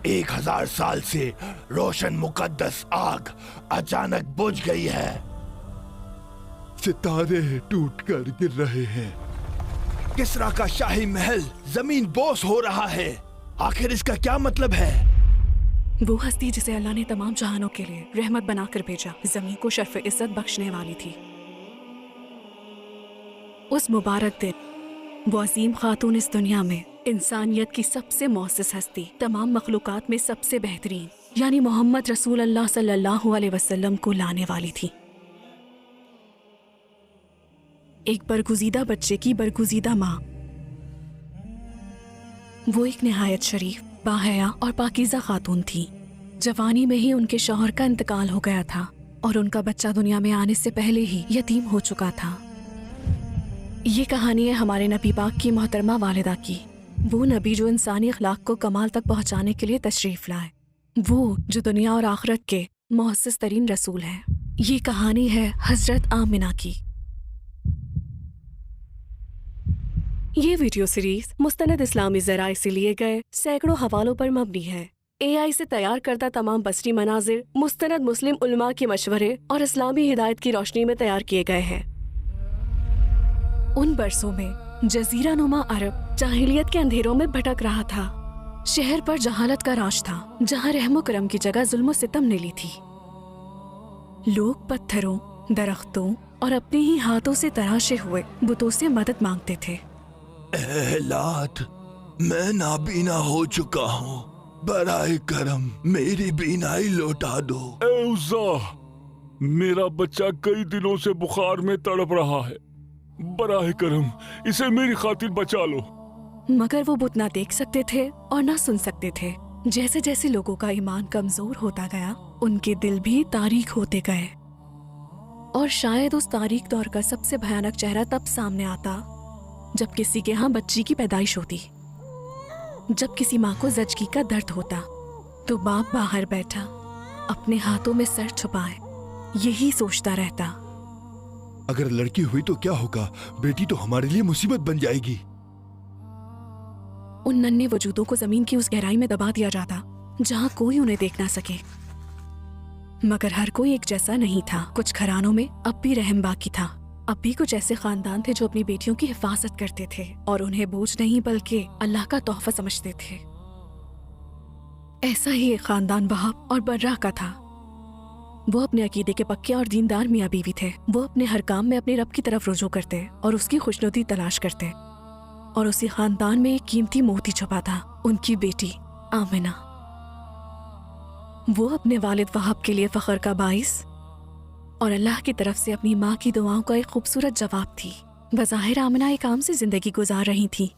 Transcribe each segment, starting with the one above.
1000 साल से रोशन मुकद्दस आग अचानक बुझ गई है। सितारे टूट कर गिर रहे हैं। किसरा का शाही महल जमीन बोस हो रहा है। आखिर इसका क्या मतलब है? वो हस्ती जिसे अल्लाह ने तमाम जहानों के लिए रहमत बनाकर भेजा, जमीन को शर्फ इज्जत बख्शने वाली थी। उस मुबारक दिन वो अजीम खातून इस दुनिया में इंसानियत की सबसे मौसिस हस्ती, तमाम मखलूकात में सबसे बेहतरीन, यानी मोहम्मद रसूल अल्लाह सल्लल्लाहु अलैहि वसल्लम को लाने वाली थी। एक बरगुज़ीदा बच्चे की बरगुज़ीदा माँ। वो एक निहायत शरीफ, बाहया और पाकीज़ा खातून थी। जवानी में ही उनके शौहर का इंतकाल हो गया था और उनका बच्चा दुनिया में आने से पहले ही यतीम हो चुका था। ये कहानी है हमारे नबी पाक की मोहतरमा वालिदा की, वो नबी जो इंसानी अखलाक को कमाल तक पहुंचाने के लिए तशरीफ लाए, वो जो दुनिया और आखिरत के मुअस्सिस तरीन रसूल हैं। ये कहानी है हजरत आमिना की। ये वीडियो सीरीज मुस्तनद इस्लामी ज़राए से लिए गए सैकड़ों हवालों पर मबनी है। AI से तैयार करदा तमाम बसरी मनाजिर मुस्तनद मुस्लिम उलमा के मशवरे और इस्लामी हिदायत की रोशनी में तैयार किए गए हैं। उन बरसों में जजीरा नुमा अरब जाहिलियत के अंधेरों में भटक रहा था। शहर पर जहालत का राज था, जहाँ रहमो करम की जगह जुल्म सितम ने ली थी। लोग पत्थरों, दरख्तों और अपने ही हाथों से तराशे हुए बुतों से मदद मांगते थे। लात, मैं नाबीना हो चुका हूँ, बराए करम मेरी बीनाई लौटा दो। ए उज़्ज़ा, मेरा बच्चा कई दिनों से बुखार में तड़प रहा है, बराए करम इसे मेरी खातिर बचा लो। मगर वो बुत ना देख सकते थे और ना सुन सकते थे। जैसे जैसे लोगों का ईमान कमजोर होता गया, उनके दिल भी तारीक होते गए। और शायद उस तारीक दौर का सबसे भयानक चेहरा तब सामने आता जब किसी के यहाँ बच्ची की पैदाइश होती। जब किसी माँ को जचगी का दर्द होता तो बाप बाहर बैठा अपने हाथों में सर छुपाए यही सोचता रहता, अगर लड़की हुई तो क्या होगा, बेटी तो हमारे लिए मुसीबत बन जाएगी। उन नन्हे वजूदों को जमीन की उस गहराई में दबा दिया जाता जहाँ कोई उन्हें देख ना सके। मगर हर कोई एक जैसा नहीं था। कुछ घरानों में अब भी रहम बाकी था। अब भी कुछ ऐसे खानदान थे जो अपनी बेटियों की हिफाजत करते थे और उन्हें बोझ नहीं बल्कि अल्लाह का तोहफा समझते थे। ऐसा ही एक खानदान वहाब और बर्रा का था। वो अपने अकीदे के पक्के और दीनदार मियाँ बीवी थे। वो अपने हर काम में अपने रब की तरफ रुजू करते और उसकी खुशनुदी तलाश करते। और उसी खानदान में एक कीमती मोती छुपा था, उनकी बेटी आमिना। वो अपने वालिद वहाब के लिए फख्र का बाइस और अल्लाह की तरफ से अपनी माँ की दुआओं का एक खूबसूरत जवाब थी। बज़ाहिर आमिना एक आम सी जिंदगी गुजार रही थी,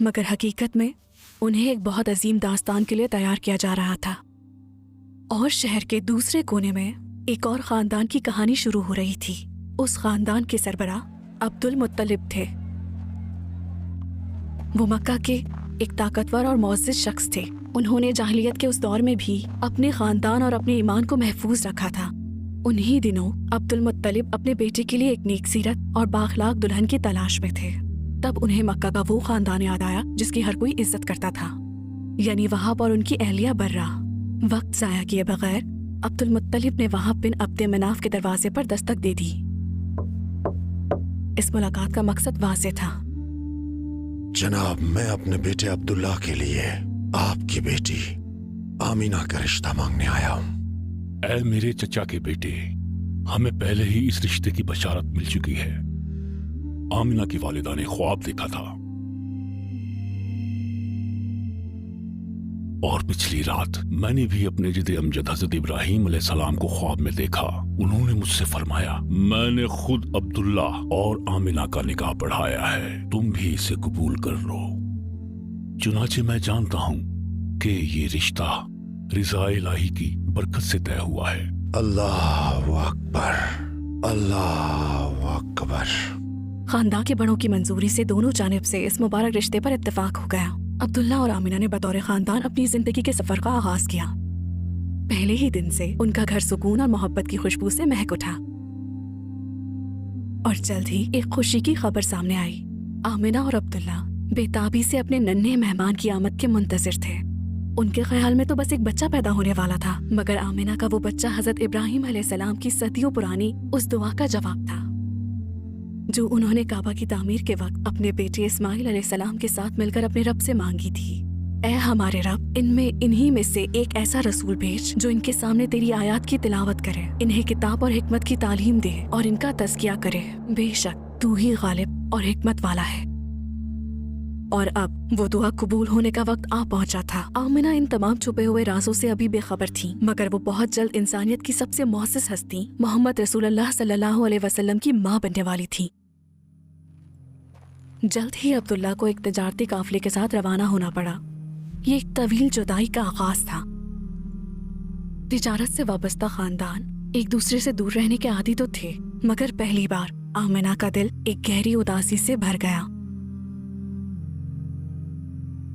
मगर हकीकत में उन्हें एक बहुत अजीम दास्तान के लिए तैयार किया जा रहा था। और शहर के दूसरे कोने में एक और खानदान की कहानी शुरू हो रही थी। उस खानदान के सरबराह अब्दुल मुत्तलिब थे। वो मक्का के एक ताकतवर और मुअज़्ज़िज़ शख्स थे। उन्होंने जाहिलियत के उस दौर में भी अपने खानदान और अपने ईमान को महफूज रखा था। उन्हीं दिनों अब्दुल मुत्तलिब अपने बेटे के लिए एक नेक सीरत और बाखलाक दुल्हन की तलाश में थे। तब उन्हें मक्का का वो खानदान याद आया जिसकी हर कोई इज्जत करता था, यानी वहाब और उनकी अहलिया बर्रा। वक्त जाया किए बगैर अब्दुल मुत्तलिब ने वहाब बिन अब्द मनाफ के दरवाजे पर दस्तक दे दी। इस मुलाकात का मकसद वाज़ेह था। जनाब, मैं अपने बेटे अब्दुल्ला के लिए आपकी बेटी आमीना का रिश्ता मांगने आया हूँ। ऐ मेरे चचा के बेटे, हमें पहले ही इस रिश्ते की बशारत मिल चुकी है। आमिना की वालिदा ने ख्वाब देखा था और पिछली रात मैंने भी अपने जिद अमजद हजरत इब्राहीम अलैहिस्सलाम को ख्वाब में देखा। उन्होंने मुझसे फरमाया, मैंने खुद अब्दुल्ला और आमिना का निकाह पढ़ाया है, तुम भी इसे कबूल कर लो। चुनाचे मैं जानता हूँ कि ये रिश्ता रिज़ा इलाही की बरकत से तय हुआ है। अल्लाहु अकबर, अल्लाहु अकबर। खानदान के बड़ों की मंजूरी से दोनों जानिब से इस मुबारक रिश्ते पर इत्तेफाक हो गया। अब्दुल्ला और आमिना ने बतौर खानदान अपनी जिंदगी के सफर का आगाज किया। पहले ही दिन से उनका घर सुकून और मोहब्बत की खुशबू से महक उठा और जल्द ही एक खुशी की खबर सामने आई। आमिना और अब्दुल्ला बेताबी से अपने नन्हे मेहमान की आमद के मुंतजिर थे। ان کے خیال میں تو بس ایک بچہ پیدا ہونے والا تھا، مگر آمنہ کا وہ بچہ حضرت ابراہیم علیہ السلام کی صدیوں پرانی اس دعا کا جواب تھا جو انہوں نے کعبہ کی تعمیر کے وقت اپنے بیٹے اسماعیل علیہ السلام کے ساتھ مل کر اپنے رب سے مانگی تھی۔ اے ہمارے رب، انہی میں سے ایک ایسا رسول بھیج جو ان کے سامنے تیری آیات کی تلاوت کرے، انہیں کتاب اور حکمت کی تعلیم دے اور ان کا تزکیہ کرے، بے شک تو ہی غالب اور حکمت والا ہے۔ اور اب وہ دعا قبول ہونے کا وقت آ پہنچا تھا۔ آمنہ ان تمام چھپے ہوئے رازوں سے ابھی بے خبر تھی، مگر وہ بہت جلد انسانیت کی سب سے معزز ہستی محمد رسول اللہ صلی اللہ علیہ وسلم کی ماں بننے والی تھی۔ جلد ہی عبداللہ کو ایک تجارتی قافلے کے ساتھ روانہ ہونا پڑا۔ یہ ایک طویل جدائی کا آغاز تھا۔ تجارت سے وابستہ خاندان ایک دوسرے سے دور رہنے کے عادی تو تھے، مگر پہلی بار آمنہ کا دل ایک گہری اداسی سے بھر گیا۔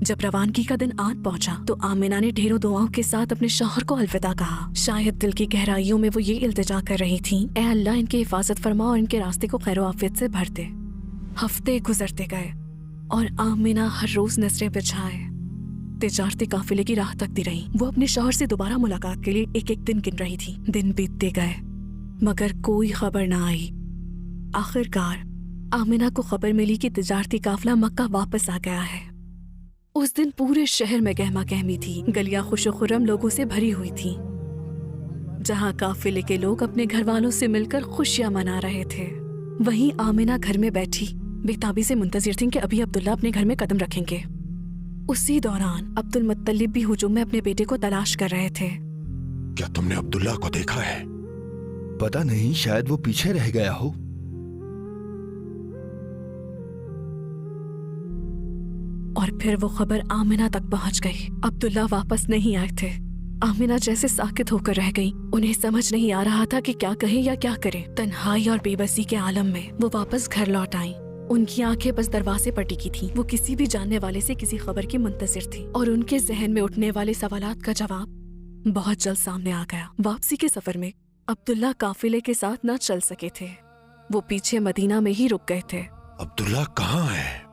جب روانگی کا دن آن پہنچا تو آمنہ نے ڈھیروں دعاؤں کے ساتھ اپنے شوہر کو الوداع کہا۔ شاید دل کی گہرائیوں میں وہ یہ التجا کر رہی تھیں، اے اللہ ان کی حفاظت فرما اور ان کے راستے کو خیر و عافیت سے بھر دے۔ ہفتے گزرتے گئے اور آمنہ ہر روز نظریں بچھائے تجارتی قافلے کی راہ تکتی رہی۔ وہ اپنے شوہر سے دوبارہ ملاقات کے لیے ایک ایک دن گن رہی تھی۔ دن بیتتے گئے مگر کوئی خبر نہ آئی۔ آخرکار آمنہ کو خبر ملی کہ تجارتی قافلہ مکہ واپس آ گیا ہے۔ اس دن پورے شہر میں گہما گہمی تھی، گلیاں خوش و خرم لوگوں سے بھری ہوئی تھیں۔ جہاں قافلے کے لوگ اپنے گھر والوں سے مل کر خوشیاں منا رہے تھے، وہیں آمنہ گھر میں بیٹھی بے تابی سے منتظر تھیں کہ ابھی عبداللہ اپنے گھر میں قدم رکھیں گے۔ اسی دوران عبد المطلب بھی ہجوم میں اپنے بیٹے کو تلاش کر رہے تھے۔ کیا تم نے عبداللہ کو دیکھا ہے؟ پتہ نہیں، شاید وہ پیچھے رہ گیا ہو۔ اور پھر وہ خبر آمنہ تک پہنچ گئی، عبداللہ واپس نہیں آئے تھے۔ آمنہ جیسے ساکت ہو کر رہ گئی، انہیں سمجھ نہیں آ رہا تھا کہ کیا کہیں یا کیا کرے۔ تنہائی اور بے بسی کے عالم میں وہ واپس گھر لوٹ آئیں۔ ان کی آنکھیں بس دروازے پر ٹکی تھیں۔ وہ کسی بھی جاننے والے سے کسی خبر کی منتظر تھی اور ان کے ذہن میں اٹھنے والے سوالات کا جواب بہت جلد سامنے آ گیا۔ واپسی کے سفر میں عبداللہ قافلے کے ساتھ نہ چل سکے تھے، وہ پیچھے مدینہ میں ہی رک گئے تھے۔ عبداللہ کہاں ہے؟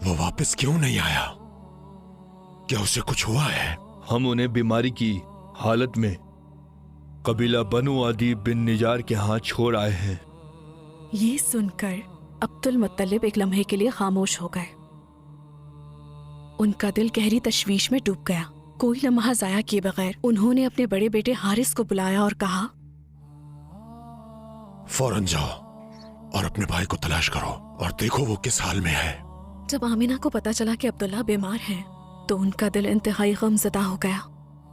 وہ واپس کیوں نہیں آیا؟ کیا اسے کچھ ہوا ہے؟ ہم انہیں بیماری کی حالت میں قبیلہ بنو عدی بن نجار کے ہاں چھوڑ آئے ہیں۔ یہ سن کر عبد المطلب ایک لمحے کے لیے خاموش ہو گئے۔ ان کا دل گہری تشویش میں ڈوب گیا۔ کوئی لمحہ ضائع کیے بغیر انہوں نے اپنے بڑے بیٹے حارث کو بلایا اور کہا، فوراً جاؤ اور اپنے بھائی کو تلاش کرو اور دیکھو وہ کس حال میں ہے۔ جب آمنہ کو پتا چلا کہ عبداللہ بیمار ہیں تو ان کا دل انتہائی غم زدہ ہو گیا۔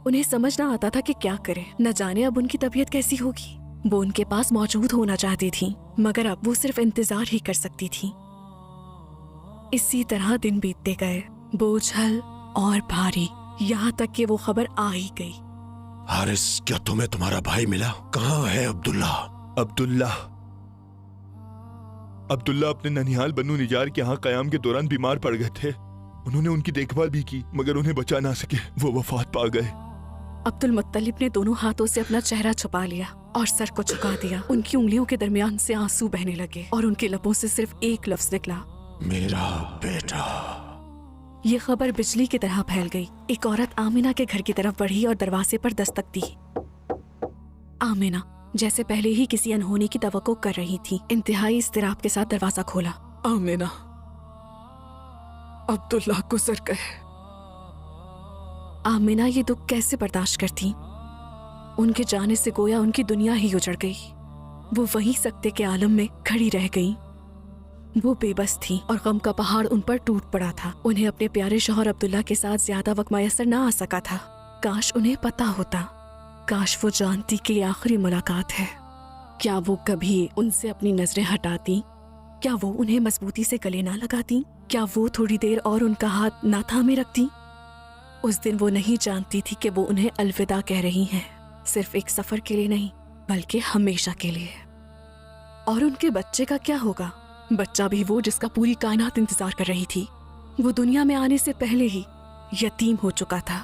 انہیں سمجھ نہ آتا تھا کہ کیا کرے، نہ جانے اب ان کی طبیعت کیسی ہوگی۔ وہ ان کے پاس موجود ہونا چاہتی تھی، مگر اب وہ صرف انتظار ہی کر سکتی تھی۔ اسی طرح دن بیتتے گئے، بوجھل اور بھاری، یہاں تک کہ وہ خبر آ ہی گئی۔ حارث، کیا تمہیں تمہارا بھائی ملا؟ کہاں ہے عبداللہ؟ عبداللہ اپنے ننیال بنو نجار کے ہاں قیام کے دوران بیمار پڑ گئے تھے۔ انہوں نے ان کی دیکھ بھال بھی کی مگر انہیں بچا نہ سکے، وہ وفات پا گئے۔ عبد المطلب نے دونوں ہاتھوں سے اپنا چہرہ چھپا لیا اور سر کو جھکا دیا۔ ان کی انگلیوں کے درمیان سے آنسو بہنے لگے اور ان کے لبوں سے صرف ایک لفظ نکلا، میرا بیٹا۔ یہ خبر بجلی کی طرح پھیل گئی۔ ایک عورت آمنہ کے گھر کی طرف بڑھی اور دروازے پر دستک دی۔ آمنہ جیسے پہلے ہی کسی انہونی کی توقع کر رہی تھی، انتہائی اضطراب کے ساتھ دروازہ کھولا۔ آمنہ، عبداللہ گزر گئے۔ آمنہ یہ دکھ کیسے برداشت کرتی؟ ان کے جانے سے گویا ان کی دنیا ہی اجڑ گئی۔ وہ وہیں سکتے کے عالم میں کھڑی رہ گئیں۔ وہ بے بس تھی اور غم کا پہاڑ ان پر ٹوٹ پڑا تھا۔ انہیں اپنے پیارے شوہر عبداللہ کے ساتھ زیادہ وقت میسر نہ آ سکا تھا۔ کاش انہیں پتا ہوتا، کاش وہ جانتی کہ یہ آخری ملاقات ہے۔ کیا وہ کبھی ان سے اپنی نظریں ہٹاتی؟ کیا وہ انہیں مضبوطی سے گلے نہ لگاتی؟ کیا وہ تھوڑی دیر اور ان کا ہاتھ نہ تھامے رکھتی؟ اس دن وہ نہیں جانتی تھی کہ وہ انہیں الوداع کہہ رہی ہیں، صرف ایک سفر کے لیے نہیں بلکہ ہمیشہ کے لیے۔ اور ان کے بچے کا کیا ہوگا؟ بچہ بھی وہ جس کا پوری کائنات انتظار کر رہی تھی۔ وہ دنیا میں آنے سے پہلے ہی یتیم ہو چکا تھا،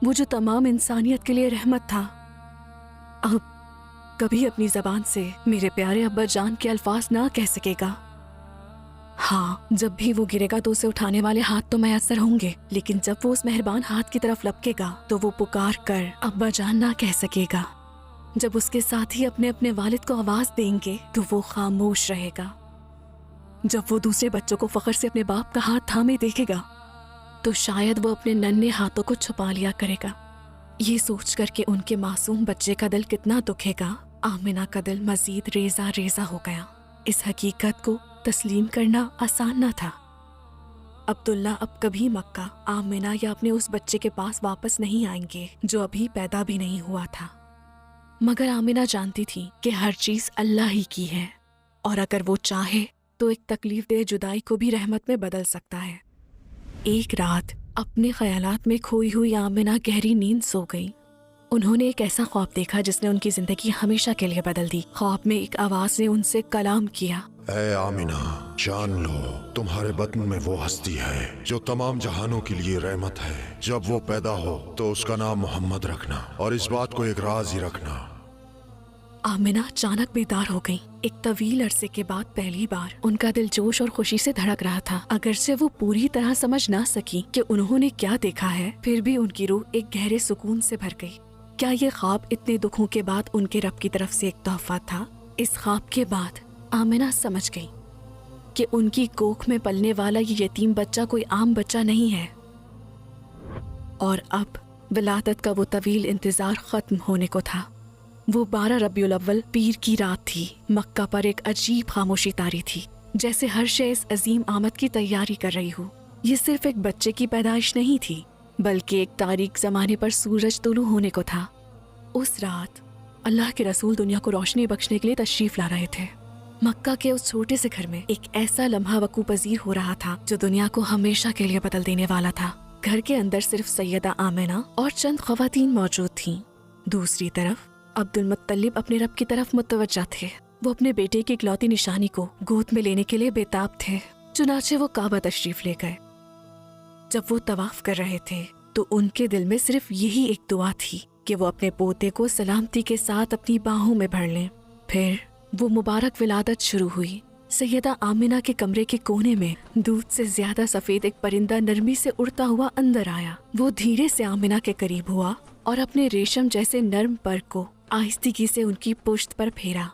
وہ جو تمام انسانیت کے لیے رحمت تھا۔ اب کبھی اپنی زبان سے میرے پیارے ابا جان کے الفاظ نہ کہہ سکے گا۔ हाँ, जब भी वो गिरेगा तो उसे उठाने वाले हाथ तो मैसर होंगे, लेकिन जब वो उस मेहरबान हाथ की तरफ लपकेगा तो वो पुकार कर अब्बा जान ना कह सकेगा। जब उसके साथी अपने अपने वालिद को आवाज देंगे तो वो खामोश रहेगा। जब वो दूसरे बच्चों को फख्र से अपने बाप का हाथ थामे देखेगा तो शायद वो अपने नन्हे हाथों को छुपा लिया करेगा। ये सोच कर के उनके मासूम बच्चे का दिल कितना दुखेगा, आमिना का दिल मजीद रेजा रेजा हो गया। इस हकीकत को तस्लीम करना आसान न था। अब्दुल्ला अब कभी मक्का, आमिना या अपने उस बच्चे के पास वापस नहीं आएंगे जो अभी पैदा भी नहीं हुआ था। मगर आमिना जानती थी कि हर चीज अल्लाह ही की है और अगर वो चाहे तो एक तकलीफ दे जुदाई को भी रहमत में बदल सकता है। एक रात अपने ख्यालात में खोई हुई आमिना गहरी नींद सो गई। उन्होंने एक ऐसा ख्वाब देखा जिसने उनकी जिंदगी हमेशा के लिए बदल दी। ख्वाब में एक आवाज ने उनसे कलाम किया, ऐ आमिना, जान लो तुम्हारे बतन में वो हस्ती है जो तमाम जहानों के लिए रहमत है। जब वो पैदा हो तो उसका नाम मोहम्मद रखना और इस बात को एक राज ही रखना। आमिना अचानक बेदार हो गई। एक तवील अरसे के बाद पहली बार उनका दिल जोश और खुशी से धड़क रहा था। अगरचे वो पूरी तरह समझ ना सकी कि उन्होंने क्या देखा है, फिर भी उनकी रूह एक गहरे सुकून से भर गई। क्या ये ख्वाब इतने दुखों के बाद उनके रब की तरफ से एक तोहफा था? इस ख्वाब के बाद आमिना समझ गई कि उनकी कोख में पलने वाला ये यतीम बच्चा कोई आम बच्चा नहीं है और अब विलादत का वो तवील इंतजार खत्म होने को था। वो 12 रबीउल अव्वल पीर की रात थी। मक्का पर एक अजीब खामोशी तारी थी, जैसे हर शय इस अजीम आमद की तैयारी कर रही हो। ये सिर्फ एक बच्चे की पैदाइश नहीं थी, बल्कि एक तारीक जमाने पर सूरज तुलू होने को था। उस रात अल्लाह के रसूल दुनिया को रोशनी बख्शने के लिए तशरीफ ला रहे थे। मक्का के उस छोटे से घर में एक ऐसा लम्हा वकू पजीर हो रहा था जो दुनिया को हमेशा के लिए बदल देने वाला था। घर के अंदर सिर्फ सैयदा आमिना और चंद ख्वातीन मौजूद थीं। दूसरी तरफ अब्दुल मुत्तलिब अपने रब की तरफ मुतवज्जा थे। वो अपने बेटे की इकलौती निशानी को गोद में लेने के लिए बेताब थे। चुनाचे वो काबा तशरीफ ले गए। जब वो तवाफ कर रहे थे तो उनके दिल में सिर्फ यही एक दुआ थी कि वो अपने पोते को सलामती के साथ अपनी बाहों में भर लें। फिर वो मुबारक विलादत शुरू हुई। सैयदा आमिना के कमरे के कोने में दूध से ज्यादा सफेद एक परिंदा नरमी से उड़ता हुआ अंदर आया। वो धीरे से आमिना के करीब हुआ और अपने रेशम जैसे नर्म पर को आहिस्ती से उनकी पुश्त पर फेरा।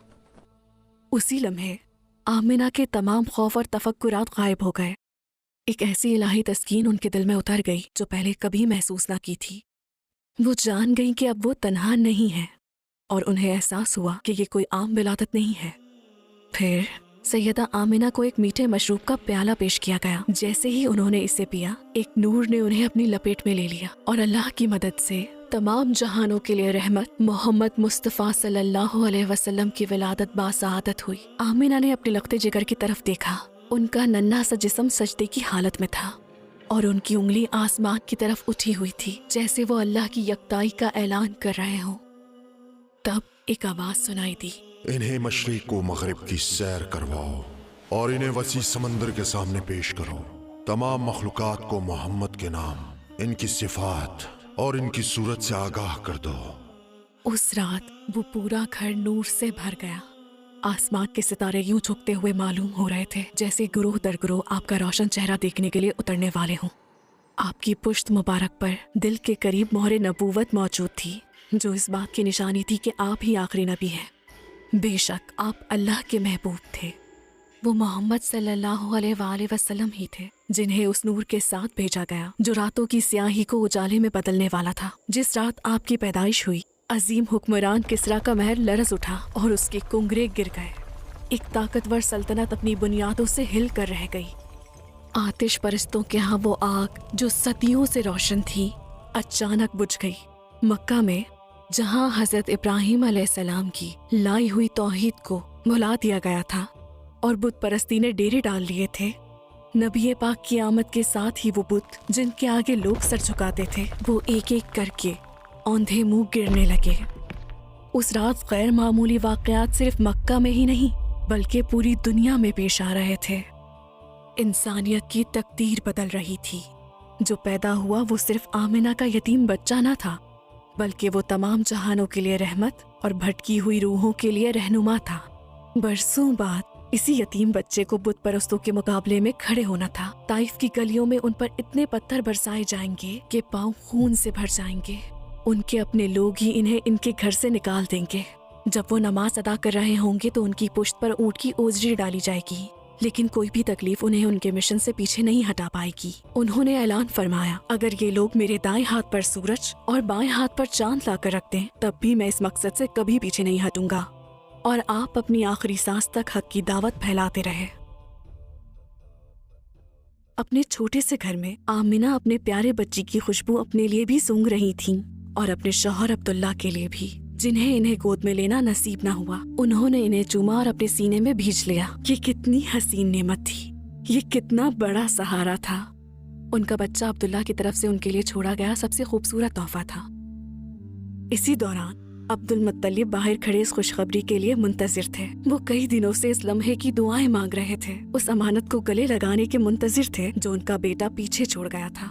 उसी लम्हे आमिना के तमाम खौफ और तफक्कुरात गायब हो गए। एक ऐसी इलाही तस्कीन उनके दिल में उतर गई जो पहले कभी महसूस ना की थी। वो जान गई कि अब वो तन्हा नहीं है और उन्हें एहसास हुआ कि ये कोई आम विलादत नहीं है। फिर सैयदा आमिना को एक मीठे मशरूब का प्याला पेश किया गया। जैसे ही उन्होंने इसे पिया, एक नूर ने उन्हें अपनी लपेट में ले लिया और अल्लाह की मदद से तमाम जहानों के लिए रहमत मोहम्मद मुस्तफ़ा सल्लल्लाहु अलैहि वसल्लम की विलादत बासआदत हुई। आमिना ने अपने लखते जिगर की तरफ देखा। उनका नन्हा सा जिस्म सजदे की हालत में था और उनकी उंगली आसमान की तरफ उठी हुई थी, जैसे वो अल्लाह की यकताई का ऐलान कर रहे हों। तब एक आवाज सुनाई दी, इन्हें मशरिक को मगरिब की सैर करवाओ और इन्हें वसी समंदर के सामने पेश करो। तमाम मखलूकात को मोहम्मद के नाम, इनकी सिफात और इनकी सूरत से आगाह कर दो। उस रात वो पूरा घर नूर से भर गया। आसमान के सितारे यूं झुकते हुए मालूम हो रहे थे जैसे गुरोह दर गुरोह आपका रोशन चेहरा देखने के लिए उतरने वाले हों। आपकी पुश्त मुबारक पर दिल के करीब मोहरे नबूवत मौजूद थी, जो इस बात की निशानी थी कि आप ही आखिरी नबी हैं। बेशक आप अल्लाह के महबूब थे। वो मोहम्मद सल्लल्लाहु अलैहि वसल्लम ही थे जिन्हें उस नूर के साथ भेजा गया जो रातों की स्याही को उजाले में बदलने वाला था। जिस रात आपकी पैदाइश हुई, अजीम हुक्मरान किसरा का महल लरज उठा और उसके कुंगरे गिर गए। एक ताकतवर सल्तनत अपनी बुनियादों से हिल कर रह गई। आतिश परस्तों के यहाँ वो आग जो सदियों से रोशन थी, अचानक बुझ गई। मक्का में जहाँ हजरत इब्राहिम अलैहिस्सलाम की लाई हुई तौहीद को भुला दिया गया था और बुत परस्ती ने डेरे डाल लिए थे, नबी पाक की आमद के साथ ही वो बुत जिनके आगे लोग सर झुकाते थे, वो एक एक करके औंधे मुंह गिरने लगे। उस रात गैर मामूली वाकयात सिर्फ मक्का में ही नहीं बल्कि पूरी दुनिया में पेश आ रहे थे। इंसानियत की तकदीर बदल रही थी। जो पैदा हुआ वो सिर्फ आमिना का यतीम बच्चा न था, बल्कि वो तमाम जहानों के लिए रहमत और भटकी हुई रूहों के लिए रहनुमा था। बरसों बाद इसी यतीम बच्चे को बुत परस्तों के मुकाबले में खड़े होना था। ताइफ की गलियों में उन पर इतने पत्थर बरसाए जाएंगे कि पाँव खून से भर जाएंगे। उनके अपने लोग ही इन्हें इनके घर से निकाल देंगे। जब वो नमाज अदा कर रहे होंगे तो उनकी पुश्त पर ऊंट की ओजरी डाली जाएगी, लेकिन कोई भी तकलीफ उन्हें उनके मिशन से पीछे नहीं हटा पाएगी। उन्होंने ऐलान फरमाया, अगर ये लोग मेरे दाएं हाथ पर सूरज और बाएं हाथ पर चांद लाकर रख दें, तब भी मैं इस मकसद से कभी पीछे नहीं हटूंगा और आप अपनी आखिरी सांस तक हक की दावत फैलाते रहे। अपने छोटे से घर में आमिना अपने प्यारे बच्ची की खुशबू अपने लिए भी सूंघ रही थीं और अपने शौहर अब्दुल्ला के लिए भी, जिन्हें इन्हें गोद में लेना नसीब न हुआ। उन्होंने इन्हें चूमा और अपने सीने में भींच लिया। ये कितनी हसीन नेमत थी, ये कितना बड़ा सहारा था। उनका बच्चा अब्दुल्ला की तरफ से उनके लिए छोड़ा गया सबसे खूबसूरत तोहफा था। इसी दौरान अब्दुल मुत्तलिब बाहर खड़े इस खुशखबरी के लिए मुंतजिर थे। वो कई दिनों से इस लम्हे की दुआएं मांग रहे थे, उस अमानत को गले लगाने के मुंतजिर थे जो उनका बेटा पीछे छोड़ गया था।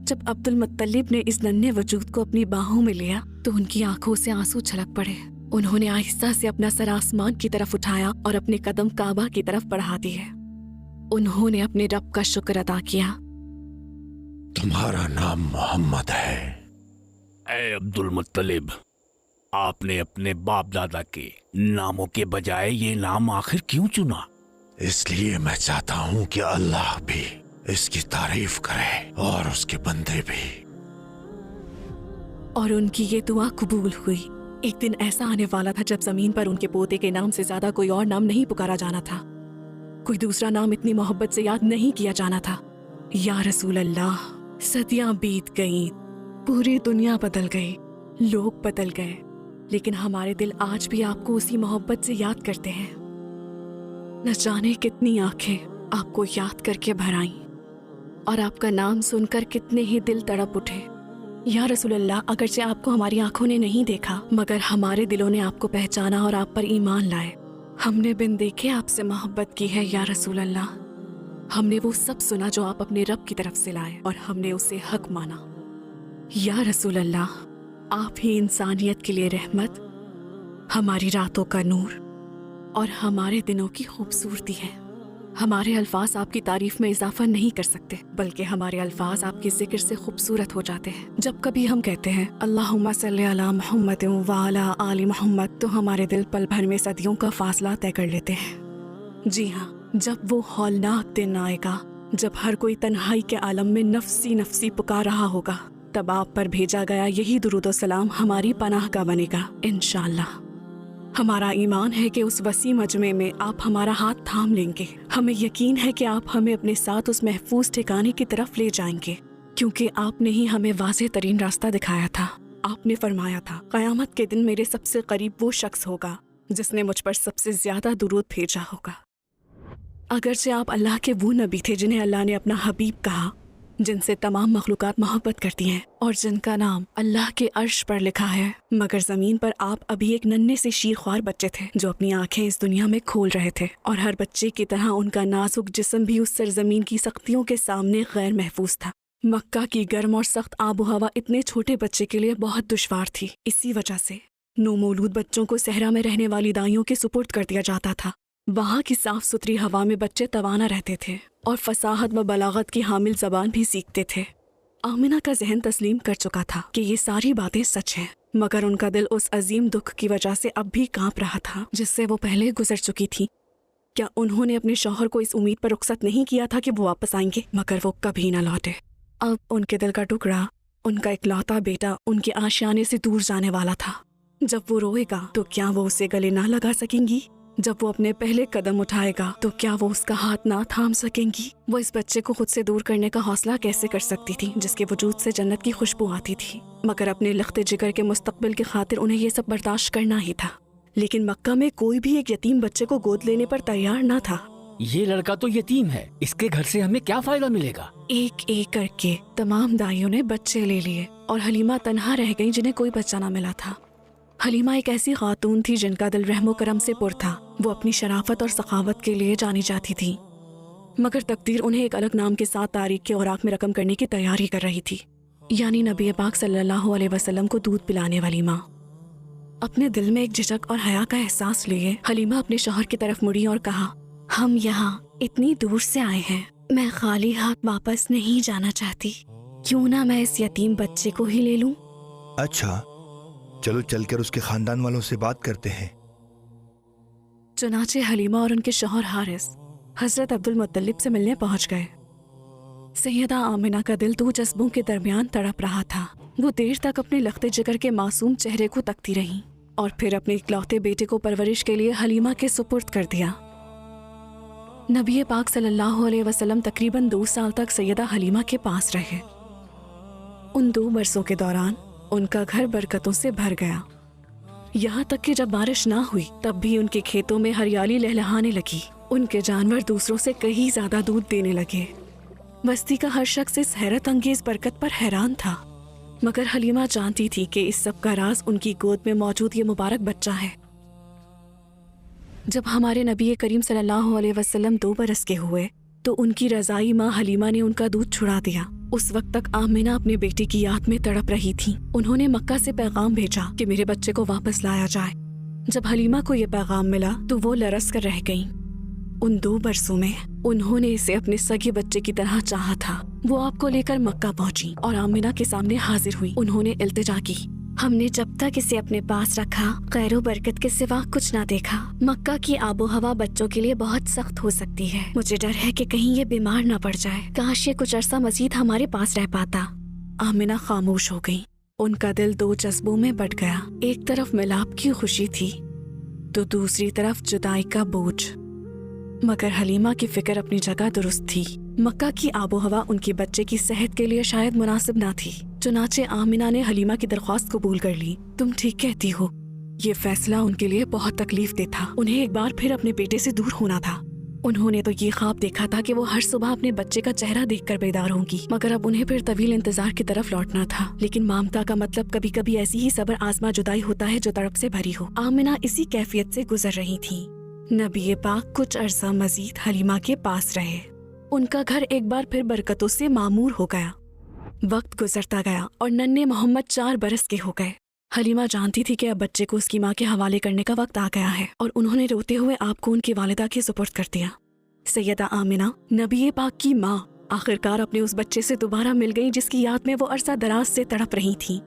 जब अब्दुल मुत्तलिब ने इस नन्हे वजूद को अपनी बाहों में लिया तो उनकी आंखों से आंसू छलक पड़े। उन्होंने आहिस्ता से अपना सर आसमान की तरफ उठाया और अपने कदम काबा की तरफ बढ़ा दिए। उन्होंने अपने रब का शुक्र अदा किया। तुम्हारा नाम मोहम्मद है। ए अब्दुल मुत्तलिब, आपने अपने बाप दादा के नामों के बजाय ये नाम आखिर क्यों चुना? इसलिए मैं चाहता हूँ कि अल्लाह भी इसकी तारीफ करे और उसके बंदे भी। और उनकी ये दुआ कबूल हुई। एक दिन ऐसा आने वाला था जब जमीन पर उनके पोते के नाम से ज्यादा कोई और नाम नहीं पुकारा जाना था, कोई दूसरा नाम इतनी मोहब्बत से याद नहीं किया जाना था। या रसूल अल्लाह, सदियां बीत गईं, पूरी दुनिया बदल गई, लोग बदल गए, लेकिन हमारे दिल आज भी आपको उसी मोहब्बत से याद करते हैं। न जाने कितनी आंखें आपको याद करके भर आईं और आपका नाम सुनकर कितने ही दिल तड़प उठे। या रसूल अल्लाह, अगरचे आपको हमारी आंखों ने नहीं देखा, मगर हमारे दिलों ने आपको पहचाना और आप पर ईमान लाए। हमने बिन देखे आपसे मोहब्बत की है या रसूल अल्लाह। हमने वो सब सुना जो आप अपने रब की तरफ से लाए और हमने उसे हक माना। या रसूल अल्लाह, आप ही इंसानियत के लिए रहमत, हमारी रातों का नूर और हमारे दिनों की खूबसूरती है। हमारे अल्फाज आपकी तारीफ में इजाफा नहीं कर सकते, बल्कि हमारे अल्फाज आपके जिक्र से खूबसूरत हो जाते हैं। जब कभी हम कहते हैं अल्लाहुम्मा सल्ली अला मुहम्मद व अला आलि मुहम्मद, तो हमारे दिल पल भर में सदियों का फासला तय कर लेते हैं। जी हाँ, जब वो हौलनाक दिन आएगा, जब हर कोई तन्हाई के आलम में नफसी नफसी पुकार रहा होगा, तब आप पर भेजा गया यही दुरूद सलाम हमारी पनाह का बनेगा इंशाअल्लाह। हमारा ईमान है कि उस वसी मजमे में आप हमारा हाथ थाम लेंगे। हमें यकीन है कि आप हमें अपने साथ उस महफूज ठिकाने की तरफ ले जाएंगे, क्योंकि आपने ही हमें वाज़ेह तरीन रास्ता दिखाया था। आपने फरमाया था, क़यामत के दिन मेरे सबसे करीब वो शख्स होगा जिसने मुझ पर सबसे ज्यादा दुरूद भेजा होगा। अगरचे आप अल्लाह के वो नबी थे जिन्हें अल्लाह ने अपना हबीब कहा, जिनसे तमाम मखलूकात मोहब्बत करती हैं और जिनका नाम अल्लाह के अर्श पर लिखा है, मगर ज़मीन पर आप अभी एक नन्हे से शीरख्वार बच्चे थे जो अपनी आंखें इस दुनिया में खोल रहे थे, और हर बच्चे की तरह उनका नाजुक जिस्म भी उस सरजमीन की सख्तियों के सामने गैर महफूज था। मक्का की गर्म और सख्त आबो हवा इतने छोटे बच्चे के लिए बहुत दुश्वार थी। इसी वजह से नौमौलूद बच्चों को सहरा में रहने वाली दाइयों के सुपुर्द कर दिया जाता था। वहाँ की साफ सुथरी हवा में बच्चे तवाना रहते थे और फसाहत व बलागत की हामिल जबान भी सीखते थे। आमिना का जहन तस्लीम कर चुका था कि ये सारी बातें सच हैं, मगर उनका दिल उस अजीम दुख की वजह से अब भी कांप रहा था जिससे वो पहले गुजर चुकी थी। क्या उन्होंने अपने शौहर को इस उम्मीद पर रुखसत नहीं किया था कि वो वापस आएंगे, मगर वो कभी न लौटे। अब उनके दिल का टुकड़ा, उनका इकलौता बेटा, उनके आशियाने से दूर जाने वाला था। जब वो रोएगा तो क्या वो उसे गले ना लगा सकेंगी? जब वो अपने पहले कदम उठाएगा तो क्या वो उसका हाथ ना थाम सकेंगी? वो इस बच्चे को खुद से दूर करने का हौसला कैसे कर सकती थी जिसके वजूद से जन्नत की खुशबू आती थी? मगर अपने लख्ते जिगर के मुस्तकबिल की खातिर उन्हें ये सब बर्दाश्त करना ही था। लेकिन मक्का में कोई भी एक यतीम बच्चे को गोद लेने पर तैयार ना था। ये लड़का तो यतीम है, इसके घर से हमें क्या फायदा मिलेगा? एक एक करके तमाम दाइयों ने बच्चे ले लिए और हलीमा तन्हा रह गई जिन्हें कोई बच्चा ना मिला था। हलीमा एक ऐसी खातून थी जिनका दिल रहमो करम से पुर था। वो अपनी शराफत और सखावत के लिए जानी जाती थी, मगर तकदीर उन्हें एक अलग नाम के साथ तारीख के औराक में रकम करने की तैयारी कर रही थी, यानी नबी पाक सल्लल्लाहु अलैहि वसल्लम को दूध पिलाने वाली माँ। अपने दिल में एक झिझक और हया का एहसास लिए हलीमा अपने शौहर की तरफ मुड़ी और कहा, ہم یہاں اتنی دور سے آئے ہیں، میں خالی ہاتھ واپس نہیں جانا چاہتی، کیوں نہ میں اس یتیم بچے کو ہی لے لوں؟ اچھا چلو چل کر اس کے خاندان والوں سے بات کرتے ہیں۔ چنانچہ حلیمہ اور ان کے شوہر حارث حضرت عبد المطلب سے ملنے پہنچ گئے۔ سیدہ آمنہ کا دل دو جذبوں کے درمیان تڑپ رہا تھا۔ وہ دیر تک اپنے لخت جگر کے معصوم چہرے کو تکتی رہی اور پھر اپنے اکلوتے بیٹے کو پرورش کے لیے حلیمہ کے سپرد کر دیا۔ نبی پاک صلی اللہ علیہ وسلم تقریباً 2 سال تک سیدہ حلیمہ کے پاس رہے۔ ان 2 برسوں کے دوران ان کا گھر برکتوں سے بھر گیا، یہاں تک کہ جب بارش نہ ہوئی تب بھی ان کے کھیتوں میں ہریالی لہلہانے لگی، ان کے جانور دوسروں سے کہیں زیادہ دودھ دینے لگے۔ بستی کا ہر شخص اس حیرت انگیز برکت پر حیران تھا، مگر حلیمہ جانتی تھی کہ اس سب کا راز ان کی گود میں موجود یہ مبارک بچہ ہے۔ جب ہمارے نبی کریم صلی اللہ علیہ وسلم 2 برس کے ہوئے تو ان کی رضائی ماں حلیمہ نے ان کا دودھ چھڑا دیا۔ اس وقت تک آمنہ اپنے بیٹی کی یاد میں تڑپ رہی تھی۔ انہوں نے مکہ سے پیغام بھیجا کہ میرے بچے کو واپس لایا جائے۔ جب حلیمہ کو یہ پیغام ملا تو وہ لرز کر رہ گئیں۔ ان 2 برسوں میں انہوں نے اسے اپنے سگے بچے کی طرح چاہا تھا۔ وہ آپ کو لے کر مکہ پہنچی اور آمنہ کے سامنے حاضر ہوئی۔ انہوں نے التجا کی، ہم نے جب تک اسے اپنے پاس رکھا خیر و برکت کے سوا کچھ نہ دیکھا۔ مکہ کی آب و ہوا بچوں کے لیے بہت سخت ہو سکتی ہے، مجھے ڈر ہے کہ کہیں یہ بیمار نہ پڑ جائے، کاش یہ کچھ عرصہ مزید ہمارے پاس رہ پاتا۔ آمنہ خاموش ہو گئی، ان کا دل 2 جذبوں میں بٹ گیا۔ ایک طرف ملاپ کی خوشی تھی تو دوسری طرف جدائی کا بوجھ، مگر حلیمہ کی فکر اپنی جگہ درست تھی۔ مکہ کی آب و ہوا ان کے بچے کی صحت کے لیے شاید مناسب نہ تھی، چنانچہ آمنہ نے حلیمہ کی درخواست قبول کر لی۔ تم ٹھیک کہتی ہو، یہ فیصلہ ان کے لیے بہت تکلیف دہ تھا۔ انہیں ایک بار پھر اپنے بیٹے سے دور ہونا تھا۔ انہوں نے تو یہ خواب دیکھا تھا کہ وہ ہر صبح اپنے بچے کا چہرہ دیکھ کر بیدار ہوں گی، مگر اب انہیں پھر طویل انتظار کی طرف لوٹنا تھا۔ لیکن مامتا کا مطلب کبھی کبھی ایسی ہی صبر آزما جدائی ہوتا ہے جو تڑپ سے بھری ہو۔ آمنہ اسی کیفیت سے گزر رہی تھی۔ نبی پاک کچھ عرصہ مزید حلیمہ کے پاس رہے۔ ان کا گھر ایک بار پھر برکتوں سے معمور ہو گیا۔ وقت گزرتا گیا اور ننھے محمد 4 برس کے ہو گئے۔ حلیمہ جانتی تھی کہ اب بچے کو اس کی ماں کے حوالے کرنے کا وقت آ گیا ہے، اور انہوں نے روتے ہوئے آپ کو ان کی والدہ کے سپرد کر دیا۔ سیدہ آمنہ نبی پاک کی ماں آخرکار اپنے اس بچے سے دوبارہ مل گئی جس کی یاد میں وہ عرصہ دراز سے تڑپ رہی تھیں۔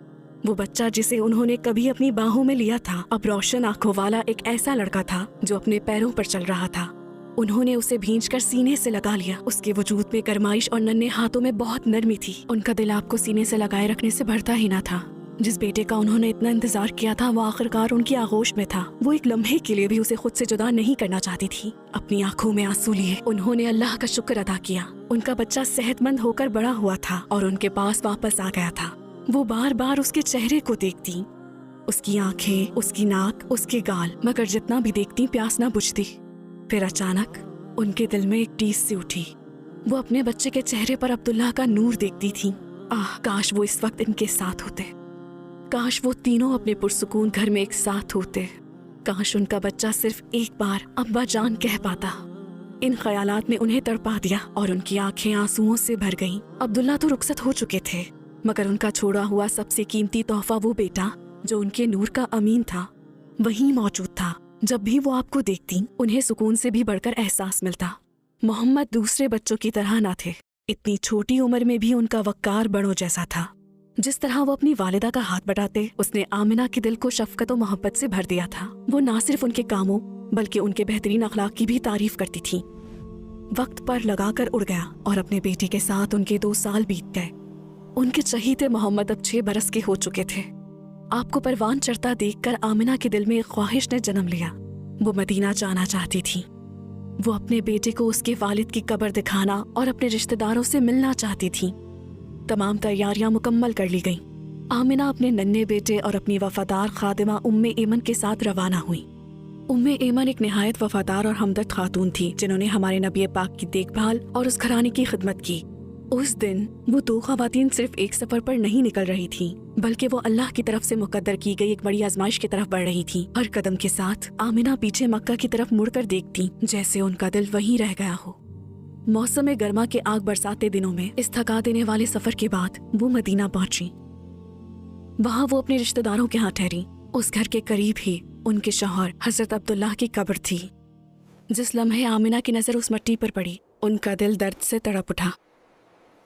وہ بچہ جسے انہوں نے کبھی اپنی باہوں میں لیا تھا اب روشن آنکھوں والا ایک ایسا لڑکا تھا جو اپنے پیروں پر چل رہا تھا۔ انہوں نے اسے بھینچ کر سینے سے لگا لیا۔ اس کے وجود میں گرمائش اور ننھے ہاتھوں میں بہت نرمی تھی۔ ان کا دل آپ کو سینے سے لگائے رکھنے سے بھرتا ہی نہ تھا۔ جس بیٹے کا انہوں نے اتنا انتظار کیا تھا وہ آخرکار ان کی آغوش میں تھا۔ وہ ایک لمحے کے لیے بھی اسے خود سے جدا نہیں کرنا چاہتی تھی۔ اپنی آنکھوں میں آنسو لیے انہوں نے اللہ کا شکر ادا کیا۔ ان کا بچہ صحت مند ہو کر بڑا ہوا تھا اور ان کے پاس واپس آ گیا تھا۔ وہ بار بار اس کے چہرے کو دیکھتی، اس کی آنکھیں، اس کی ناک، اس کے گال، مگر جتنا بھی دیکھتی پیاس نہ بجھتی۔ پھر اچانک ان کے دل میں ایک ٹیس سی اٹھی۔ وہ اپنے بچے کے چہرے پر عبداللہ کا نور دیکھتی تھی۔ کاش وہ اس وقت ان کے ساتھ ہوتے، کاش وہ تینوں اپنے پرسکون گھر میں ایک ساتھ ہوتے، کاش ان کا بچہ صرف ایک بار ابا جان کہہ پاتا۔ ان خیالات نے انہیں تڑپا دیا اور ان کی آنکھیں آنسوؤں سے بھر گئیں۔ عبداللہ تو رخصت ہو چکے تھے، مگر ان کا چھوڑا ہوا سب سے قیمتی تحفہ وہ بیٹا جو ان کے نور کا امین تھا وہیں موجود تھا۔ جب بھی وہ آپ کو دیکھتی انہیں سکون سے بھی بڑھ کر احساس ملتا۔ محمد دوسرے بچوں کی طرح نہ تھے، اتنی چھوٹی عمر میں بھی ان کا وقار بڑوں جیسا تھا۔ جس طرح وہ اپنی والدہ کا ہاتھ بٹاتے اس نے آمنہ کے دل کو شفقت و محبت سے بھر دیا تھا۔ وہ نہ صرف ان کے کاموں بلکہ ان کے بہترین اخلاق کی بھی تعریف کرتی تھی۔ وقت پر لگا کر اڑ گیا اور اپنے بیٹے کے ساتھ ان کے 2 سال بیت گئے۔ ان کے چہیتے محمد اب 6 برس کے ہو چکے تھے۔ آپ کو پروان چڑھتا دیکھ کر آمنہ کے دل میں ایک خواہش نے جنم لیا۔ وہ مدینہ جانا چاہتی تھی۔ وہ اپنے بیٹے کو اس کے والد کی قبر دکھانا اور اپنے رشتہ داروں سے ملنا چاہتی تھی۔ تمام تیاریاں مکمل کر لی گئیں۔ آمنہ اپنے ننھے بیٹے اور اپنی وفادار خادمہ ام ایمن کے ساتھ روانہ ہوئی۔ ام ایمن ایک نہایت وفادار اور ہمدرد خاتون تھی جنہوں نے ہمارے نبی پاک کی دیکھ بھال اور اس گھرانے کی خدمت کی۔ اس دن وہ 2 خواتین صرف ایک سفر پر نہیں نکل رہی تھیں بلکہ وہ اللہ کی طرف سے مقدر کی گئی ایک بڑی آزمائش کی طرف بڑھ رہی تھیں۔ ہر قدم کے ساتھ آمنہ پیچھے مکہ کی طرف مڑ کر دیکھتی جیسے ان کا دل وہیں رہ گیا ہو۔ موسم گرما کے آگ برساتے دنوں میں اس تھکا دینے والے سفر کے بعد وہ مدینہ پہنچی۔ وہاں وہ اپنے رشتہ داروں کے ہاں ٹھہری۔ اس گھر کے قریب ہی ان کے شوہر حضرت عبداللہ کی قبر تھی۔ जिस लम्हे आमिना की नज़र उस मट्टी पर पड़ी, उनका दिल दर्द से तड़प उठा।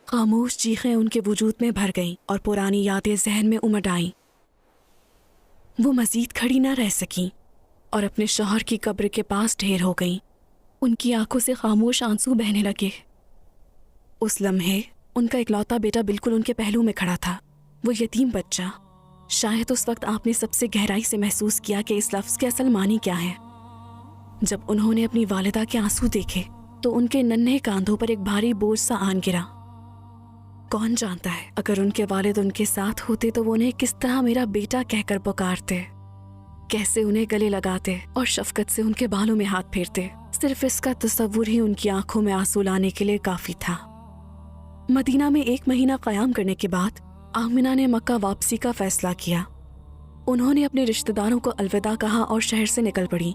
खामोश चीखें उनके वजूद में भर गईं और पुरानी यादें जहन में उमड़ आईं। वो मज़ीद खड़ी ना रह सकीं और अपने शौहर की कब्र के पास ढेर हो गईं। उनकी आंखों से खामोश आंसू बहने लगे। उस लम्हे उनका इकलौता बेटा बिल्कुल उनके पहलू में खड़ा था, वो यतीम बच्चा। शायद उस वक्त आपने सबसे गहराई से महसूस किया कि इस लफ्ज़ के असल मानी क्या है। जब उन्होंने अपनी वालिदा के आंसू देखे तो उनके नन्हे कांधों पर एक भारी बोझ सा आन गिरा। कौन जानता है, अगर उनके वालिद उनके साथ होते तो वो उन्हें किस तरह मेरा बेटा कहकर पुकारते, कैसे उन्हें गले लगाते और शफकत से उनके बालों में हाथ फेरते। सिर्फ इसका तसव्वुर ही उनकी आंखों में आंसू लाने के लिए काफी था। मदीना में 1 महीना क़याम करने के बाद आमिना ने मक्का वापसी का फैसला किया। उन्होंने अपने रिश्तेदारों को अलविदा कहा और शहर से निकल पड़ी।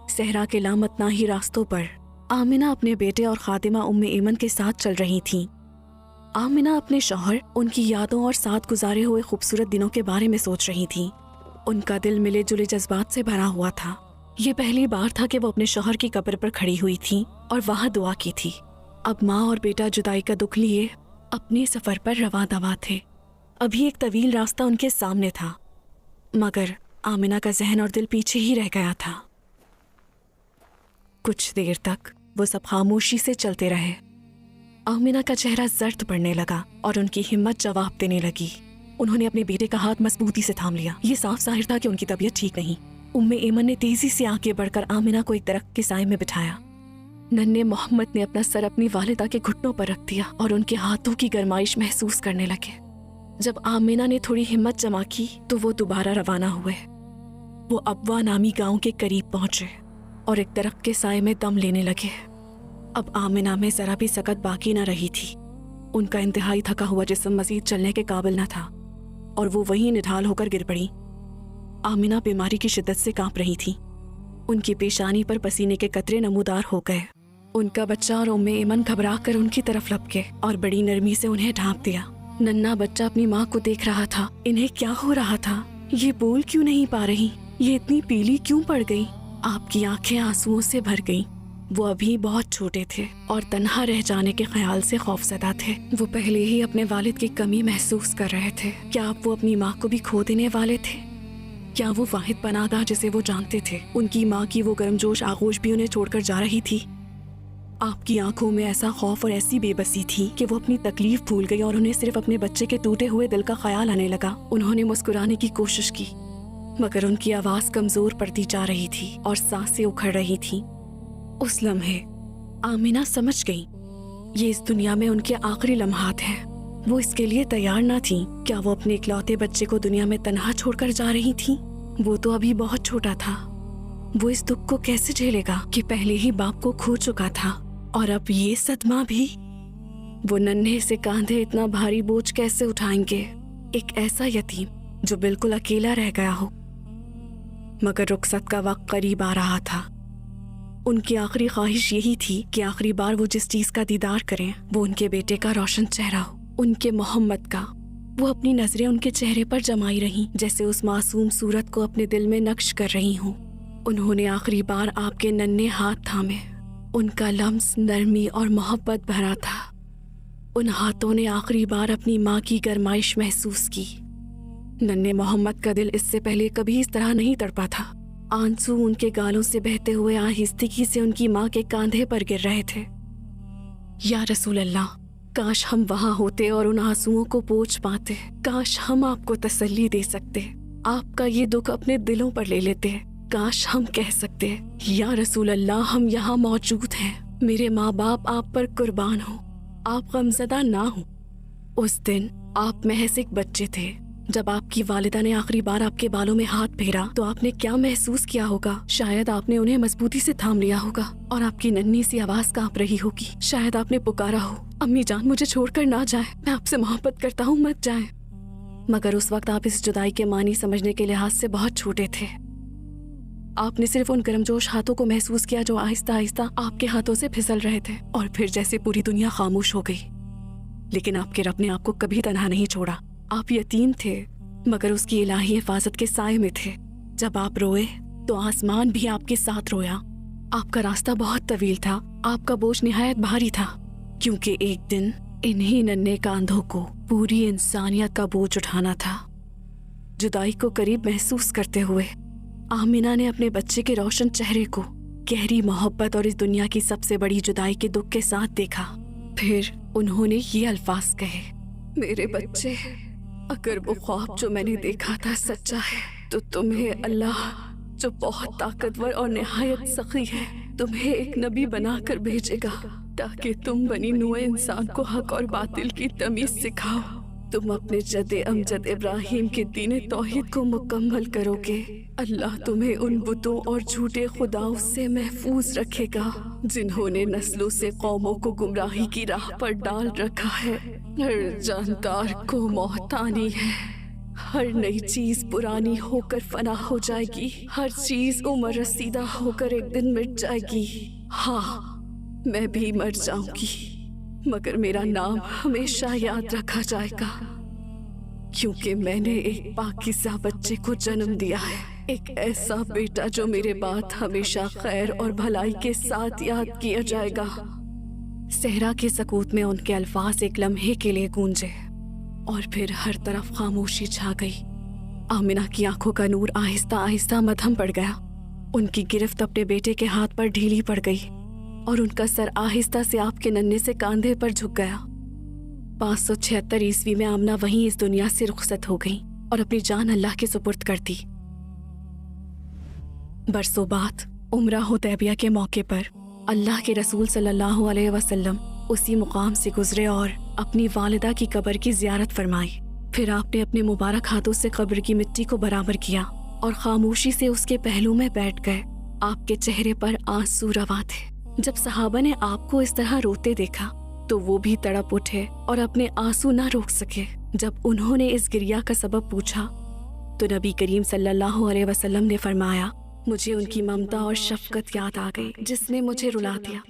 सहरा के लामतनाही रास्तों पर आमिना अपने बेटे और खातिमा उम्मे ऐमन के साथ चल रही थीं। आमिना अपने शौहर, उनकी यादों और साथ गुजारे हुए खूबसूरत दिनों के बारे में सोच रही थी। उनका दिल मिले जुले जज्बात से भरा हुआ था। ये पहली बार था कि वो अपने शौहर की कब्र पर खड़ी हुई थी और वहाँ दुआ की थी। अब माँ और बेटा जुदाई का दुख लिए अपने सफ़र पर रवा दवा थे। अभी एक तवील रास्ता उनके सामने था, मगर आमिना का जहन और दिल पीछे ही रह गया था। कुछ देर तक वो सब खामोशी से चलते रहे। आमिना का चेहरा जर्द पड़ने लगा और उनकी हिम्मत जवाब देने लगी। उन्होंने अपने बेटे का हाथ मजबूती से थाम लिया। ये साफ जाहिर था कि उनकी तबीयत ठीक नहीं। उम्मे ऐमन ने तेजी से आगे बढ़कर आमिना को एक दरख्त के साए में बिठाया। नन्हे मोहम्मद ने अपना सर अपनी वालिदा के घुटनों पर रख दिया और उनके हाथों की गरमाइश महसूस करने लगे। जब आमिना ने थोड़ी हिम्मत जमा की तो वो दोबारा रवाना हुए। वो अबवा नामी गांव के करीब पहुंचे और एक दरख्त के साए में दम लेने लगे। अब आमिना में जरा भी सकत बाकी न रही थी। उनका इंतहाई थका हुआ जिस्म मजीद चलने के काबिल न था और वो वहीं निढाल होकर गिर पड़ी। आमिना बीमारी की शिद्दत से कांप रही थी। उनकी पेशानी पर पसीने के कतरे नमूदार हो गए। उनका बच्चा और उम्मे ऐमन घबरा कर उनकी तरफ लपके और बड़ी नरमी से उन्हें ढांप दिया। नन्हा बच्चा अपनी माँ को देख रहा था। इन्हें क्या हो रहा था? ये बोल क्यों नहीं पा रही? ये इतनी पीली क्यों पड़ गई? आपकी आंखें आंसुओं से भर गईं। वो अभी बहुत छोटे थे और तन्हा रह जाने के ख्याल से खौफजदा थे। वो पहले ही अपने वालिद की कमी महसूस कर रहे थे। क्या अब वो अपनी माँ को भी खो देने वाले थे? क्या वो वाहिद पनाहगाह जिसे वो जानते थे, उनकी माँ की वो गर्मजोश आगोश भी उन्हें छोड़कर जा रही थी? आपकी आंखों में ऐसा खौफ और ऐसी बेबसी थी कि वो अपनी तकलीफ भूल गई और उन्हें सिर्फ अपने बच्चे के टूटे हुए दिल का ख्याल आने लगा। उन्होंने मुस्कुराने की कोशिश की, मगर उनकी आवाज कमजोर पड़ती जा रही थी और सांसें उखड़ रही थीं। उस लम्हे आमिना समझ गई, ये इस दुनिया में उनके आखिरी लम्हात हैं। वो इसके लिए तैयार ना थी। क्या वो अपने इकलौते बच्चे को दुनिया में तन्हा छोड़कर जा रही थी? वो तो अभी बहुत छोटा था। वो इस दुख को कैसे झेलेगा कि पहले ही बाप को खो चुका था और अब ये सदमा भी? वो नन्हे से कांधे इतना भारी बोझ कैसे उठाएंगे? एक ऐसा यतीम जो बिल्कुल अकेला रह गया हो। मगर रुखसत का वक्त करीब आ रहा था। उनकी आखिरी ख्वाहिश यही थी कि आखिरी बार वो जिस चीज का दीदार करें वो उनके बेटे का रोशन चेहरा हो, उनके मोहम्मद का। वो अपनी नजरें उनके चेहरे पर जमाई रहीं, जैसे उस मासूम सूरत को अपने दिल में नक्श कर रही हूँ। उन्होंने आखिरी बार आपके नन्हे हाथ थामे। उनका लम्स नरमी और मोहब्बत भरा था। उन हाथों ने आखिरी बार अपनी माँ की गरमाइश महसूस की। नन्हे मोहम्मद का दिल इससे पहले कभी इस तरह नहीं तड़पा था। आंसू उनके गालों से बहते हुए आहिस्तेगी से उनकी माँ के कांधे पर गिर रहे थे। या रसूल अल्लाह, काश हम वहाँ होते और उन आंसुओं को पोंछ पाते। काश हम आपको तसल्ली दे सकते, आपका ये दुख अपने दिलों पर ले लेते। काश हम कह सकते, या रसूल अल्लाह, हम यहाँ मौजूद हैं। मेरे माँ बाप आप पर कुर्बान हो, आप गमज़दा ना हो। उस दिन आप महज एक बच्चे थे। जब आपकी वालिदा ने आखिरी बार आपके बालों में हाथ फेरा तो आपने क्या महसूस किया होगा? शायद आपने उन्हें मजबूती से थाम लिया होगा और आपकी नन्ही सी आवाज कांप रही होगी। शायद आपने पुकारा हो, अम्मी जान मुझे छोड़कर ना जाए, मैं आपसे मोहब्बत करता हूँ, मत जाए। मगर उस वक्त आप इस जुदाई के मानी समझने के लिहाज से बहुत छोटे थे। आपने सिर्फ उन गर्मजोश हाथों को महसूस किया जो आहिस्ता आहिस्ता आपके हाथों से फिसल रहे थे, और फिर जैसे पूरी दुनिया खामोश हो गई। लेकिन आपके रब ने आपको कभी तन्हा नहीं छोड़ा। आप यतीम थे मगर उसकी इलाही हिफाजत के साए में थे। जब आप रोए तो आसमान भी आपके साथ रोया। आपका रास्ता बहुत तवील था, आपका बोझ निहायत भारी था, क्योंकि एक दिन इन्हीं नन्हे कांधों को पूरी इंसानियत का बोझ उठाना था। जुदाई को करीब महसूस करते हुए आमिना ने अपने बच्चे के रोशन चेहरे को गहरी मोहब्बत और इस दुनिया की सबसे बड़ी जुदाई के दुख के साथ देखा। फिर उन्होंने ये अल्फाज कहे, मेरे बच्चे, अगर वो ख्वाब जो मैंने देखा था सच्चा है तो तुम्हें अल्लाह, जो बहुत ताकतवर और निहायत सखी है, तुम्हें एक नबी बनाकर भेजेगा ताकि तुम बनी नूए इंसान को हक और बातिल की तमीज सिखाओ। तुम अपने जद्दे अमजद इब्राहिम के दीन तौहीद को मुकम्मल करोगे। अल्लाह तुम्हें उन बुतों और झूठे खुदाओं से महफूज रखेगा जिन्होंने नस्लों से कौमों को गुमराही की राह पर डाल रखा है। हर जानदार को मौत आनी है, हर नई चीज पुरानी होकर फना हो जाएगी, हर चीज उम्र रसीदा होकर एक दिन मिट जाएगी। हाँ, मैं भी मर जाऊंगी, मगर मेरा नाम हमेशा याद रखा जाएगा, क्योंकि मैंने एक पाकीज़ा बच्चे को जन्म दिया है, एक ऐसा बेटा जो मेरे बाद हमेशा खैर और भलाई के साथ याद किया जाएगा। सहरा के सकूत में उनके अल्फाज एक लम्हे के लिए गूंजे और फिर हर तरफ खामोशी छा गई। आमिना की आंखों का नूर आहिस्ता आहिस्ता मध्यम पड़ गया। उनकी गिरफ्त अपने बेटे के हाथ पर ढीली पड़ गई और उनका सर आहिस्ता से आपके नन्हे से कांधे पर झुक गया। 576 ईस्वी में आमना वहीं इस दुनिया से रुखसत हो गई और अपनी जान अल्लाह के सुपुर्द कर दी। बरसों बाद उम्रा हुदैबिया के मौके पर अल्लाह के रसूल सल्लल्लाहु अलैहि वसल्लम उसी मुकाम से गुजरे और अपनी वालिदा की कब्र की जियारत फरमाई। फिर आपने अपने मुबारक हाथों से कब्र की मिट्टी को बराबर किया और खामोशी से उसके पहलू में बैठ गए। आपके चेहरे पर आंसू रवा थे। जब सहाबा ने आपको इस तरह रोते देखा तो वो भी तड़प उठे और अपने आंसू न रोक सके। जब उन्होंने इस गिरिया का सबब पूछा तो नबी करीम सल्लल्लाहु अलैहि वसल्लम ने फरमाया, मुझे उनकी ममता और शफकत याद आ गई जिसने मुझे रुला दिया।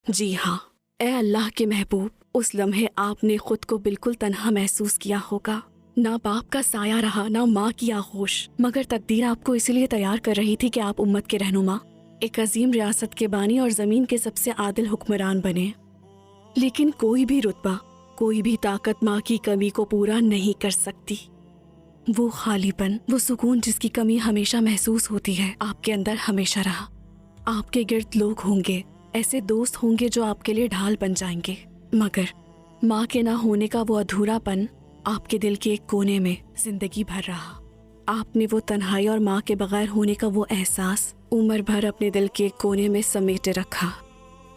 जी हाँ, ए अल्लाह के महबूब, उस लम्हे आपने खुद को बिल्कुल तन्हा महसूस किया होगा। ना बाप का साया रहा, ना माँ की आगोश, मगर तकदीर आपको इसीलिए तैयार कर रही थी कि आप उम्मत के रहनुमा, एक अजीम रियासत के बानी और ज़मीन के सबसे आदिल हुक्मरान बने। लेकिन कोई भी रुतबा, कोई भी ताकत माँ की कमी को पूरा नहीं कर सकती। वो खालीपन, वो सुकून जिसकी कमी हमेशा महसूस होती है, आपके अंदर हमेशा रहा। आपके गिर्द लोग होंगे, ऐसे दोस्त होंगे जो आपके लिए ढाल बन जाएंगे, मगर माँ के ना होने का वो अधूरापन आपके दिल के एक कोने में जिंदगी भर रहा। आपने वो तन्हाई और माँ के बगैर होने का वो एहसास उम्र भर अपने दिल के एक कोने में समेटे रखा,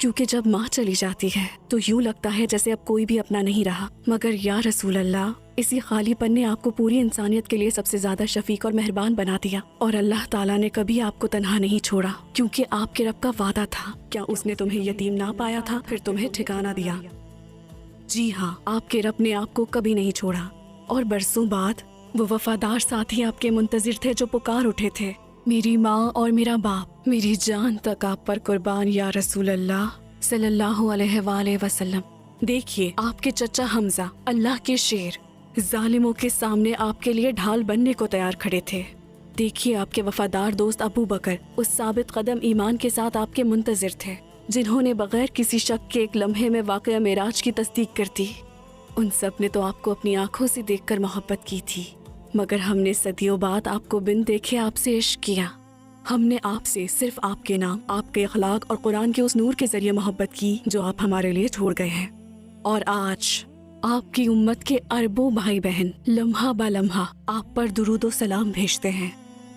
क्योंकि जब माँ चली जाती है तो यूं लगता है जैसे अब कोई भी अपना नहीं रहा। मगर या रसूल अल्लाह, इसी खालीपन ने आपको पूरी इंसानियत के लिए सबसे ज्यादा शफीक और मेहरबान बना दिया। और अल्लाह ताला ने कभी आपको तन्हा नहीं छोड़ा, क्योंकि आपके रब का वादा था। क्या उसने तुम्हें यतीम ना पाया था, फिर तुम्हें ठिकाना दिया? जी हाँ, आपके रब ने आपको कभी नहीं छोड़ा। और बरसों बाद वो वफादार साथी आपके मुंतजिर थे जो पुकार उठे थे, मेरी माँ और मेरा बाप, मेरी जान तक आप पर कुर्बान या रसूल अल्लाह सल्लल्लाहु अलैहि वसल्लम। देखिए, आपके चचा हमजा, अल्लाह के शेर, जालिमों के सामने आपके लिए ढाल बनने को तैयार खड़े थे। देखिए, आपके वफादार दोस्त अबू बकर उस साबित कदम ईमान के साथ आपके मुंतजिर थे, जिन्होंने बगैर किसी शक के एक लम्हे में वाक़या मेराज की तस्दीक कर दी। उन सब ने तो आपको अपनी आंखों से देखकर मोहब्बत की थी, मगर हमने सदियों बाद आपको बिन देखे आपसे इश्क किया। हमने आपसे सिर्फ आपके नाम, आपके अखलाक और कुरान के उस नूर के जरिए मोहब्बत की जो आप हमारे लिए छोड़ गए हैं। और आज आपकी उम्मत के अरबों भाई बहन लम्हा बा लम्हा आप पर दुरूद व सलाम भेजते हैं,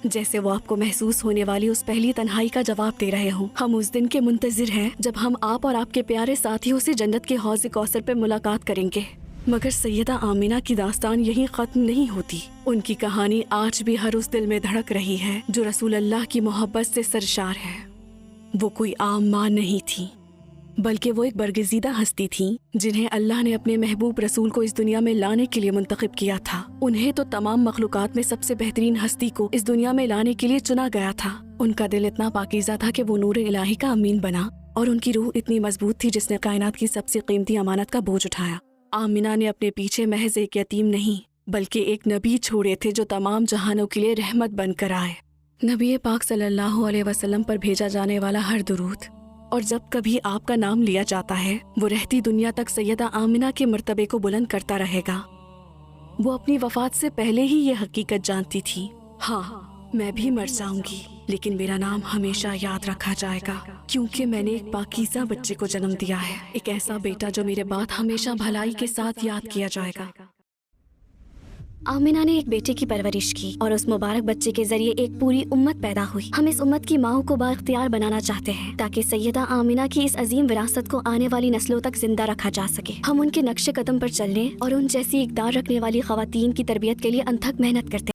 जैसे वो आपको महसूस होने वाली उस पहली तन्हाई का जवाब दे रहे हों। हम उस दिन के मुंतजिर हैं जब हम आप और आपके प्यारे साथियों से जन्नत के हौज़ कौसर पर मुलाकात करेंगे। मगर सैयदा आमिना की दास्तान यहीं खत्म नहीं होती। उनकी कहानी आज भी हर उस दिल में धड़क रही है जो रसूल अल्लाह की मोहब्बत से सरशार है। वो कोई आम माँ नहीं थी, बल्कि वो एक बरगज़ीदा हस्ती थी जिन्हें अल्लाह ने अपने महबूब रसूल को इस दुनिया में लाने के लिए मुंतखब किया था। उन्हें तो तमाम मखलूकात में सबसे बेहतरीन हस्ती को इस दुनिया में लाने के लिए चुना गया था। उनका दिल इतना पाकीज़ा था कि वो नूर इलाही का अमीन बना, और उनकी रूह इतनी मजबूत थी जिसने कायनात की सबसे कीमती अमानत का बोझ उठाया। आमिना ने अपने पीछे महज एक यतीम नहीं बल्कि एक नबी छोड़े थे जो तमाम जहानों के लिए रहमत बनकर आए। نبی پاک صلی اللہ علیہ وسلم پر بھیجا جانے والا ہر درود اور جب کبھی آپ کا نام لیا جاتا ہے وہ رہتی دنیا تک سیدہ آمنہ کے مرتبے کو بلند کرتا رہے گا۔ وہ اپنی وفات سے پہلے ہی یہ حقیقت جانتی تھی، ہاں میں بھی مر جاؤں گی لیکن میرا نام ہمیشہ یاد رکھا جائے گا، کیونکہ میں نے ایک پاکیزہ بچے کو جنم دیا ہے، ایک ایسا بیٹا جو میرے بعد ہمیشہ بھلائی کے ساتھ یاد کیا جائے گا۔ آمنہ نے ایک بیٹے کی پرورش کی اور اس مبارک بچے کے ذریعے ایک پوری امت پیدا ہوئی۔ ہم اس امت کی ماؤں کو بااختیار بنانا چاہتے ہیں تاکہ سیدہ آمنہ کی اس عظیم وراثت کو آنے والی نسلوں تک زندہ رکھا جا سکے۔ ہم ان کے نقش قدم پر چلنے اور ان جیسی اقدار رکھنے والی خواتین کی تربیت کے لیے انتھک محنت کرتے ہیں۔